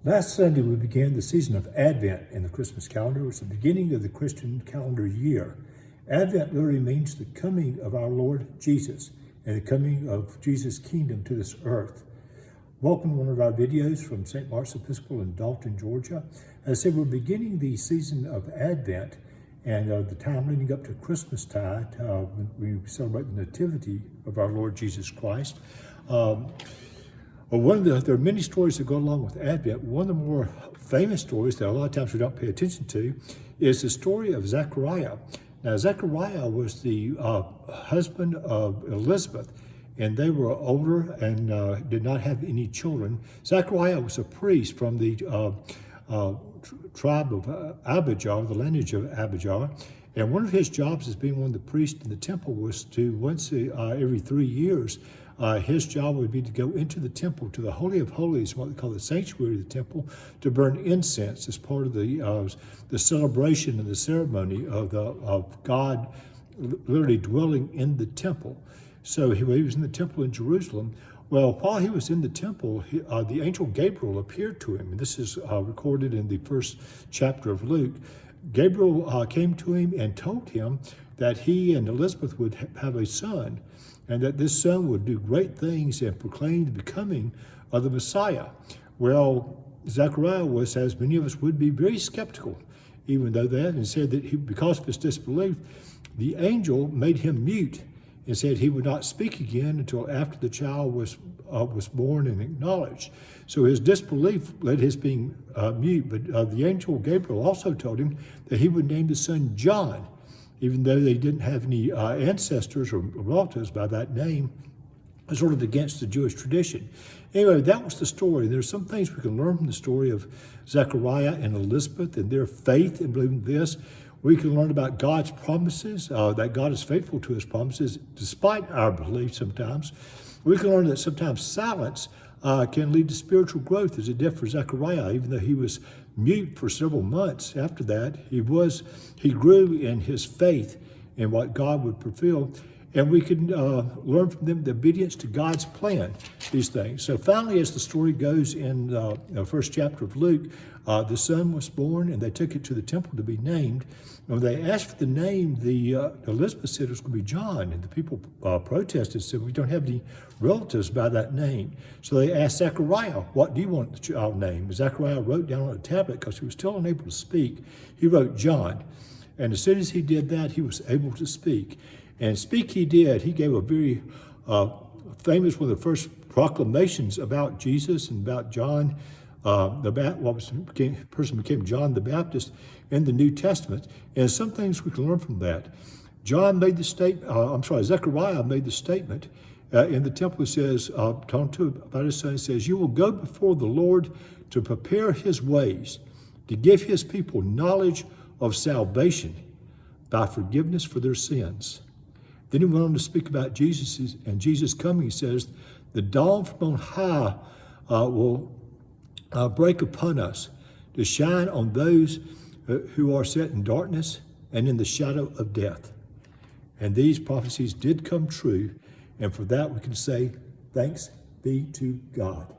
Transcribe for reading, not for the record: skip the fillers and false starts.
Last Sunday, we began the season of Advent in the Christmas calendar. It's the beginning of the Christian calendar year. Advent literally means the coming of our Lord Jesus and the coming of Jesus' kingdom to this earth. Welcome to one of our videos from St. Mark's Episcopal in Dalton, Georgia. As I said, we're beginning the season of Advent and the time leading up to Christmastide when we celebrate the nativity of our Lord Jesus Christ. There are many stories that go along with Advent. One of the more famous stories that a lot of times we don't pay attention to is the story of Zechariah. Now, Zechariah was the husband of Elizabeth, and they were older and did not have any children. Zechariah was a priest from the tribe of Abijah, the lineage of Abijah, and one of his jobs as being one of the priests in the temple was to once every 3 years, his job would be to go into the temple, to the Holy of Holies, what they call the sanctuary of the temple, to burn incense as part of the celebration and the ceremony of God literally dwelling in the temple. So he was in the temple in Jerusalem. Well, while he was in the temple, the angel Gabriel appeared to him. And this is recorded in the first chapter of Luke. Gabriel came to him and told him that he and Elizabeth would have a son, and that this son would do great things and proclaim the becoming of the Messiah. Well, Zechariah was, as many of us would be, very skeptical, even though that, and said that because of his disbelief, the angel made him mute and said he would not speak again until after the child was born and acknowledged. So his disbelief led his being mute, but the angel Gabriel also told him that he would name the son John, even though they didn't have any ancestors or relatives by that name, sort of against the Jewish tradition. Anyway, that was the story. There's some things we can learn from the story of Zechariah and Elizabeth and their faith in believing this. We can learn about God's promises, that God is faithful to his promises, despite our belief sometimes. We can learn that sometimes silence can lead to spiritual growth, as it did for Zechariah. Even though he was mute for several months after that, he grew in his faith in what God would fulfill. And we can learn from them the obedience to God's plan, these things. So finally, as the story goes in the first chapter of Luke, the son was born and they took it to the temple to be named. When they asked for the name, Elizabeth said it was going to be John, and the people protested, said, we don't have any relatives by that name. So they asked Zechariah, what do you want the child named? Zechariah wrote down on a tablet, because he was still unable to speak. He wrote John. And as soon as he did that, he was able to speak. And speak he did. He gave a very famous, one of the first proclamations about Jesus and about John, person became John the Baptist in the New Testament. And some things we can learn from that. Zechariah made the statement in the temple. He says, talking about his son, he says, you will go before the Lord to prepare his ways, to give his people knowledge of salvation by forgiveness for their sins. Then he went on to speak about Jesus and Jesus coming. He says, the dawn from on high will break upon us to shine on those who are set in darkness and in the shadow of death. And these prophecies did come true. And for that we can say, thanks be to God.